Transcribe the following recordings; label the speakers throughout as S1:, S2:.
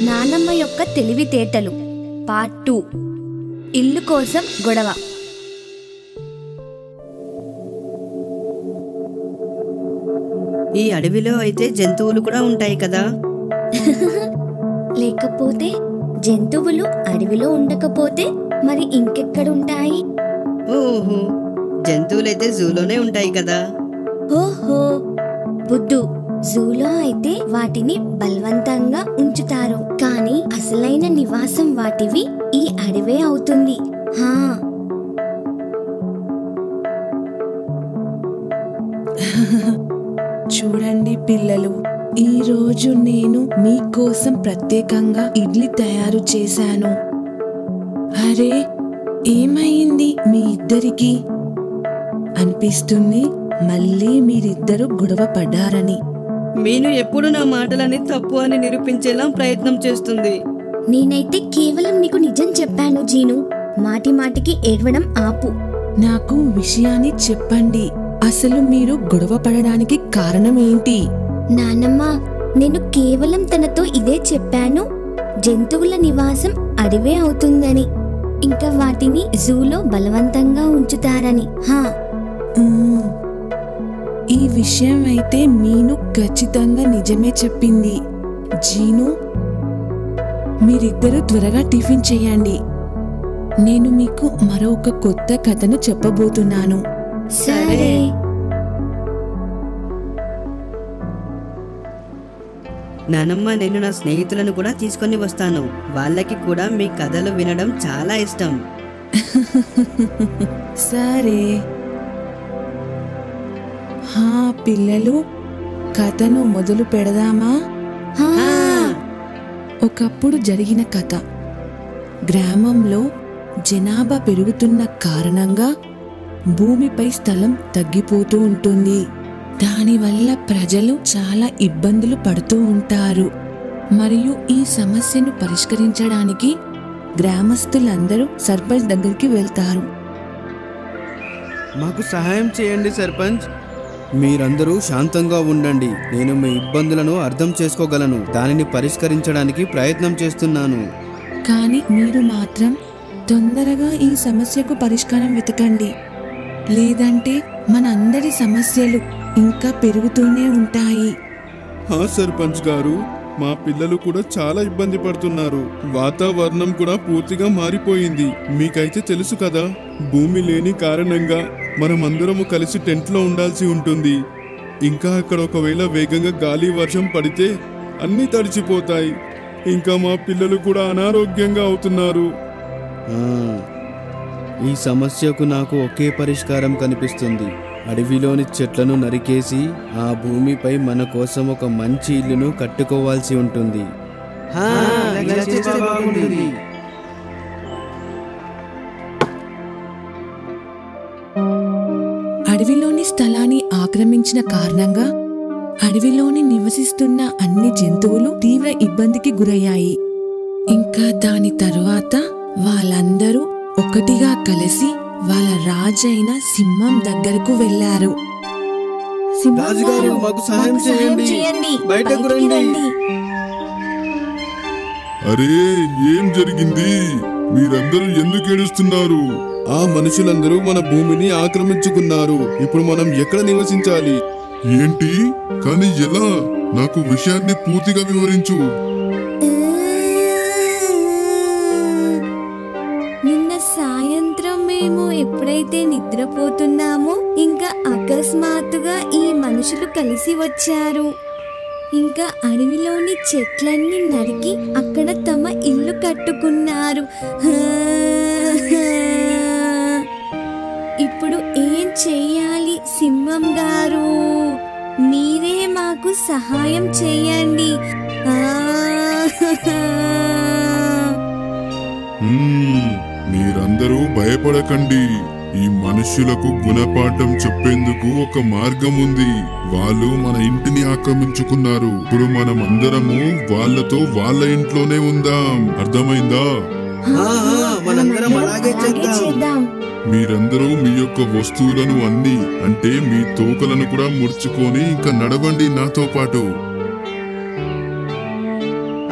S1: నానమ్మ యొక్క తెలివితేటలు పార్ట్ 2 ఇల్లు కోసం గొడవ.
S2: ఈ అడవిలో అయితే జంతువులు కూడా ఉంటాయి కదా?
S1: లేకపోతే జంతువులు అడవిలో ఉండకపోతే మరి ఇంకెక్కడుంటాయి?
S2: ఓహో, జంతువులైతే జూలోనే ఉంటాయి కదా?
S1: ఓహో బుద్ధు, జూలో అయితే వాటిని బలవంతంగా ఉంచుతారు, కానీ అసలైన నివాసం వాటివి ఈ అడవే అవుతుంది. హా,
S3: చూడండి పిల్లలు, ఈ రోజు నేను మీకోసం ప్రత్యేకంగా ఇడ్లీ తయారు చేశాను. అరే, ఏమైంది మీ ఇద్దరికి? అనిపిస్తుంది మళ్ళీ మీరిద్దరు గొడవ పడ్డారని.
S2: మీను ఎప్పుడు నా మాటలని తప్పు అని నిరూపించేలా ప్రయత్నం చేస్తుంది.
S1: నేనైతే కేవలం నీకు నిజం చెప్పాను జీను. మాటి మాటికి ఏడవడం ఆపు.
S3: నాకు విషయాన్ని చెప్పండి. అసలు మీరు గొడవ పడడానికి కారణం ఏంటి?
S1: నానమ్మ, నేను కేవలం తనతో ఇదే చెప్పాను, జంతువుల నివాసం అడవే అవుతుందని, ఇంకా వాటిని జూలో బలవంతంగా ఉంచుతారని. హా,
S3: ఈ విషయం అయితే మీను ఖచ్చితంగా నిజమే చెప్పింది. జీను, మీరిద్దరూ త్వరగా టిఫిన్ చేయండి. నేను మీకు మరొక కొత్త కథను చెప్పబోతున్నాను.
S1: సరే.
S2: నానమ్మ, నేను నా స్నేహితులను కూడా తీసుకొని వస్తాను. వాళ్ళకి కూడా మీ కథలు వినడం చాలా ఇష్టం.
S3: సరే. హా పిల్లలు, కథను మొదలు పెడదామా? ఒకప్పుడు జరిగిన కథ. గ్రామంలో జనాభా పెరుగుతున్న కారణంగా భూమిపై స్థలం తగ్గిపోతూ ఉంటుంది. దానివల్ల ప్రజలు చాలా ఇబ్బందులు పడుతూ ఉంటారు. మరియు ఈ సమస్యను పరిష్కరించడానికి గ్రామస్తులందరూ సర్పంచ్ దగ్గరికి వెళ్తారు.
S4: మాకు సహాయం చేయండి సర్పంచ్. మీరందరూ శాంతంగా ఉండండి. నేను మీ ఇబ్బందులను అర్థం చేసుకోగలను. దానిని పరిష్కరించడానికి ప్రయత్నం చేస్తున్నాను.
S3: కానీ మీరు మాత్రం తొందరగా ఈ సమస్యకు పరిష్కారం వెతకండి, లేదంటే మనందరి సమస్యలు ఇంకా పెరుగుతూనే ఉంటాయి.
S4: సర్పంచ్ గారు, మా పిల్లలు కూడా చాలా ఇబ్బంది పడుతున్నారు. వాతావరణం కూడా పూర్తిగా మారిపోయింది. మీకైతే తెలుసు కదా, భూమి లేని కారణంగా మనమందరము కలిసి టెంట్లో ఉండాల్సి ఉంటుంది. ఇంకా అక్కడ ఒకవేళ వేగంగా గాలి వర్షం పడితే అన్నీ తడిచిపోతాయి. ఇంకా మా పిల్లలు కూడా అనారోగ్యంగా అవుతున్నారు. ఈ సమస్యకు నాకు ఒకే పరిష్కారం కనిపిస్తుంది. అడవిలోని చెట్లను నరికేసి ఆ భూమిపై మన కోసం ఒక మంచి ఇల్లును కట్టుకోవాల్సి ఉంటుంది.
S3: అడవిలోని స్థలాన్ని ఆక్రమించిన కారణంగా అడవిలోని నివసిస్తున్న అన్ని జంతువులు తీవ్ర ఇబ్బందికి గురయ్యాయి. ఇంకా దాని తరువాత వాళ్ళందరూ ఒకటిగా కలిసి వాళ్ళ రాజైన సింహం దగ్గరకు వెళ్లారు.
S5: అరే, ఏం జరిగింది? మీరందరూ ఎందుకు ఏడుస్తున్నారు?
S4: ఆ మనుషులందరూ మన భూమిని ఆక్రమించుకున్నారు. ఇప్పుడు మనం ఎక్కడ నివసించాలి?
S5: ఏంటి? కానీ ఎలా? నాకు విషయాన్ని పూర్తిగా వివరించు.
S1: నిన్న సాయంత్రం మేము ఎప్పుడైతే నిద్రపోతున్నామో ఇంకా అకస్మాత్తుగా ఈ మనుషులు కలిసి వచ్చారు. ఇంకా అడవిలోని చెట్లన్నీ నరికి అక్కడ తమ ఇల్లు కట్టుకున్నారు. ఇప్పుడు ఏం చెయ్యాలి సింహం గారు? మీరే మాకు సహాయం చేయండి.
S5: మీరందరూ భయపడకండి. ఈ మనుష్యులకు గుణపాఠం చెప్పేందుకు ఒక మార్గం ఉంది. వాళ్ళు మన ఇంటిని ఆక్రమించుకున్నారు. ఇప్పుడు మనం అందరము వాళ్ళతో వాళ్ళ ఇంట్లోనే ఉందాం. అర్థమైందా?
S2: మనందరం అలాగే చేద్దాం.
S5: మీరందరూ మీ యొక్క వస్తువులను అన్ని అంటే మీ తోకలను కూడా ముడుచుకొని ఇంకా నడవండి నాతో పాటు.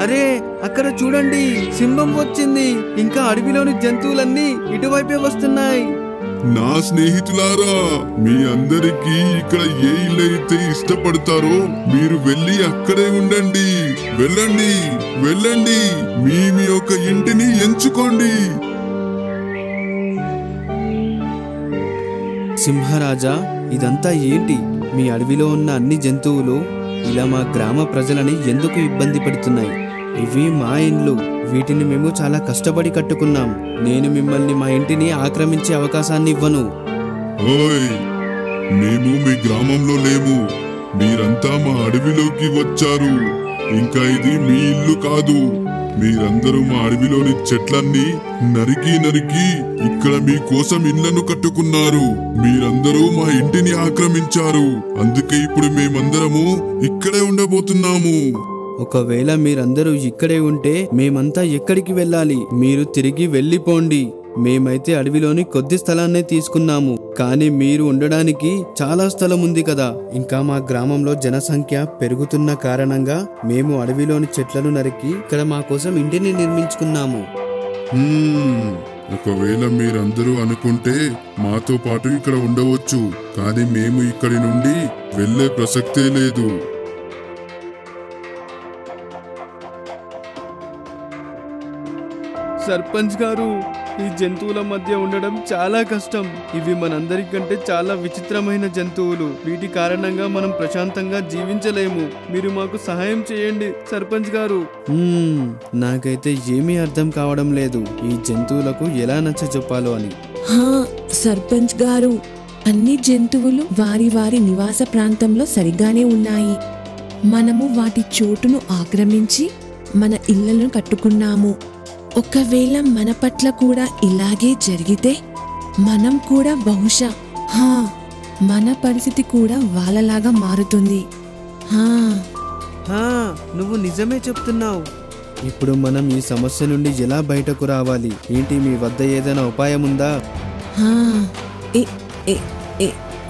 S2: అరే అక్కడ చూడండి, సింహం వచ్చింది. ఇంకా అడవిలోని జంతువులన్నీ ఇటువైపే వస్తున్నాయి.
S5: నా స్నేహితులారా, మీ అందరికీ ఇక్కడ ఏ ఇల్లు అయితే ఇష్టపడతారో మీరు వెళ్ళి అక్కడే ఉండండి. వెళ్ళండి వెళ్ళండి, మీ మీ యొక్క ఇంటిని ఎంచుకోండి.
S2: సింహరాజా, ఇదంతా ఏంటి? మీ అడవిలో ఉన్న అన్ని జంతువులు ఇలా మా గ్రామ ప్రజలని ఎందుకు ఇబ్బంది పెడుతున్నాయి? ఇవి మా ఇండ్లు, వీటిని మేము చాలా కష్టపడి కట్టుకున్నాం. నేను మిమ్మల్ని మా ఇంటిని ఆక్రమించే అవకాశాన్ని ఇవ్వను.
S5: ఓయ్, మేము మీ గ్రామంలో లేము. మీరంతా మా అడవిలోకి వచ్చారు. ఇంకా ఇది మీ ఇల్లు కాదు. మీరందరూ మా అడవిలోని చెట్లన్నీ నరికి నరికి ఇక్కడ మీకోసం ఇళ్లను కట్టుకున్నారు. మీరందరూ మా ఇంటిని ఆక్రమించారు. అందుకే ఇప్పుడు మేమందరము ఇక్కడే ఉండబోతున్నాము.
S2: ఒకవేళ మీరందరూ ఇక్కడే ఉంటే మేమంతా ఎక్కడికి వెళ్ళాలి? మీరు తిరిగి వెళ్ళిపోండి. మేమైతే అడవిలోని కొద్ది స్థలాన్నే తీసుకున్నాము, కానీ మీరు ఉండడానికి చాలా స్థలం ఉంది కదా. ఇంకా మా గ్రామంలో జనసంఖ్య పెరుగుతున్న కారణంగా మేము అడవిలోని చెట్లను నరికి ఇక్కడ మా కోసం ఇంటిని నిర్మించుకున్నాము.
S5: ఒకవేళ మీరందరూ అనుకుంటే మాతో పాటు ఇక్కడ ఉండవచ్చు, కానీ మేము ఇక్కడి నుండి వెళ్ళే ప్రసక్తే లేదు.
S6: సర్పంచ్ గారు, ఈ జంతువుల మధ్య ఉండడం చాలా కష్టం. ఇవి మనందరికంటే చాలా విచిత్రమైన జంతువులు. వీటి కారణంగా మనం ప్రశాంతంగా జీవించలేము. మీరు మాకు సహాయం చేయండి సర్పంచ్ గారు.
S2: నాకైతే ఏమీ అర్థం కావడం లేదు ఈ జంతువులకు ఎలా నచ్చజెప్పాలో అని.
S3: సర్పంచ్ గారు, అన్ని జంతువులు వారి వారి నివాస ప్రాంతంలో సరిగానే ఉన్నాయి. మనము వాటి చోటును ఆక్రమించి మన ఇళ్లను కట్టుకున్నాము. ఒకవేళ మన పట్ల కూడా ఇలాగే జరిగితే మనం కూడా బహుశా మన పరిస్థితి కూడా వాళ్ళలాగా మారుతుంది.
S2: నువ్వు నిజమే చెప్తున్నావు. ఇప్పుడు మనం ఈ సమస్య నుండి ఎలా బయటకు రావాలి? ఏంటి, మీ వద్ద ఏదైనా ఉపాయం ఉందా?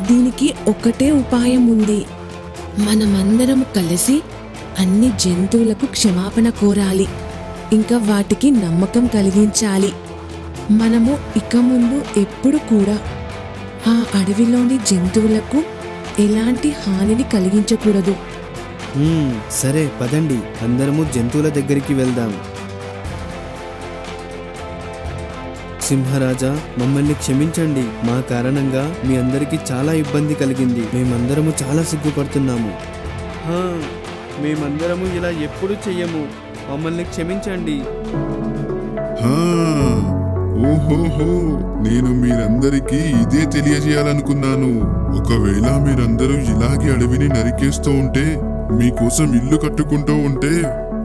S3: దీనికి ఒకటే ఉపాయం ఉంది. మనమందరం కలిసి అన్ని జంతువులకు క్షమాపణ కోరాలి. ఇంకా వాటికి నమ్మకం కలిగించాలి. మనము ఇక ముందు ఎప్పుడు కూడా ఆ అడవిలోని జంతువులకు ఎలాంటి హానిని కలిగించకూడదు.
S2: సరే పదండి, అందరము జంతువుల దగ్గరికి వెళ్దాం. సింహరాజా, మమ్మల్ని క్షమించండి. మా కారణంగా మీ అందరికీ చాలా ఇబ్బంది కలిగింది. మేమందరము చాలా సిగ్గుపడుతున్నాము.
S6: మేమందరము ఇలా ఎప్పుడు చెయ్యము. మమ్మల్ని క్షమించండి.
S5: ఓహోహో, నేను మీరందరికీ ఇదే తెలియజేయాలనుకున్నాను. ఒకవేళ మీరందరూ ఇలాగే అడవిని నరికేస్తూ ఉంటే, మీకోసం ఇల్లు కట్టుకుంటూ ఉంటే,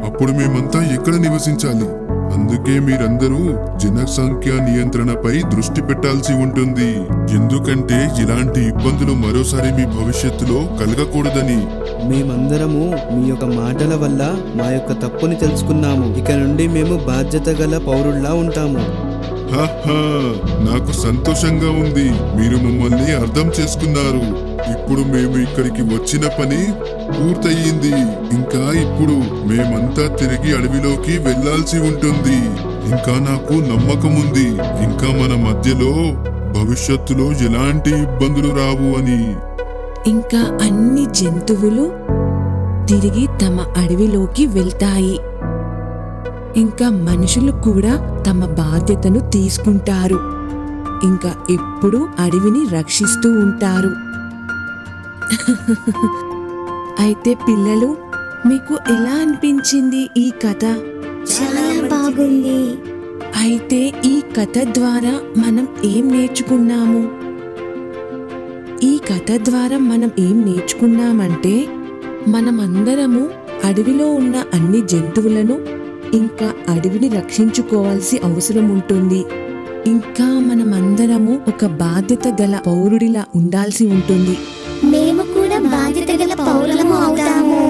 S5: అప్పుడు మేమంతా ఎక్కడ నివసించాలి? అందుకే మీరందరూ జనసంఖ్య నియంత్రణపై దృష్టి పెట్టాల్సి ఉంటుంది. ఎందుకంటే ఇలాంటి ఇబ్బందులు మరోసారి మీ భవిష్యత్తులో కలగకూడదని.
S2: మేమందరము మీ యొక్క మాటల వల్ల మా యొక్క తప్పుని తెలుసుకున్నాము. ఇక నుండి మేము బాధ్యత గల పౌరుల్లా ఉంటాము.
S5: నాకు సంతోషంగా ఉంది. మీరు మమ్మల్ని అర్థం చేసుకున్నారు. ఇప్పుడు మేము ఇక్కడికి వచ్చిన పని పూర్తయింది. ఇంకా ఇప్పుడు మేమంతా తిరిగి అడవిలోకి వెళ్లాల్సి ఉంటుంది. ఇంకా నాకు నమ్మకం ఉంది, ఇంకా మన మధ్యలో భవిష్యత్తులో ఎలాంటి ఇబ్బందులు రావు అని.
S3: ఇంకా అన్ని జంతువులు తిరిగి తమ అడవిలోకి వెళ్తాయి. ఇంకా మనుషులు కూడా తమ బాధ్యతను తీసుకుంటారు. ఇంకా ఎప్పుడూ అడవిని రక్షిస్తూ ఉంటారు. అయితే పిల్లలు, మీకు ఎలా అనిపించింది ఈ కథ?
S1: చాలా బాగుంది.
S3: అయితే ఈ కథ ద్వారా మనం ఏం నేర్చుకున్నాము? ఈ కథ ద్వారా మనం ఏం నేర్చుకున్నామంటే, మనమందరము అడవిలో ఉన్న అన్ని జంతువులను ఇంకా అడవిని రక్షించుకోవాల్సి అవసరం ఉంటుంది. ఇంకా మనమందరము ఒక బాధ్యత గల పౌరుడిలా ఉండాల్సి ఉంటుంది.
S1: మేము కూడా బాధ్యత గల పౌరులము అవుతాము.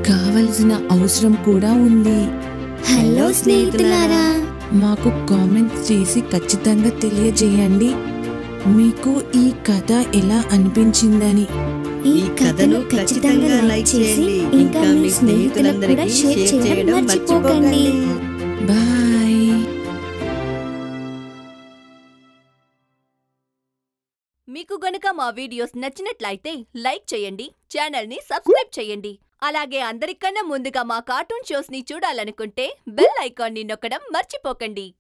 S3: కావలసిన అవసరం కూడా ఉంది.
S1: హలో స్నేహితులారా,
S3: మాకు కామెంట్ చేసి ఖచ్చితంగా తెలియజేయండి మీకు ఈ కథ ఎలా అనిపించిందని.
S1: ఈ కథను ఖచ్చితంగా లైక్ చేసి ఇంకా మీ స్నేహితులందరికీ కూడా షేర్ చేయడం మర్చిపోకండి.
S3: బాయ్.
S7: మీకు గనుక మా వీడియోస్ నచ్చినట్లయితే లైక్ చేయండి, ఛానల్ని సబ్స్క్రైబ్ చేయండి. అలాగే అందరికన్నా ముందుగా మా కార్టూన్ షోస్ని చూడాలనుకుంటే బెల్ ఐకాన్ని నొక్కడం మర్చిపోకండి.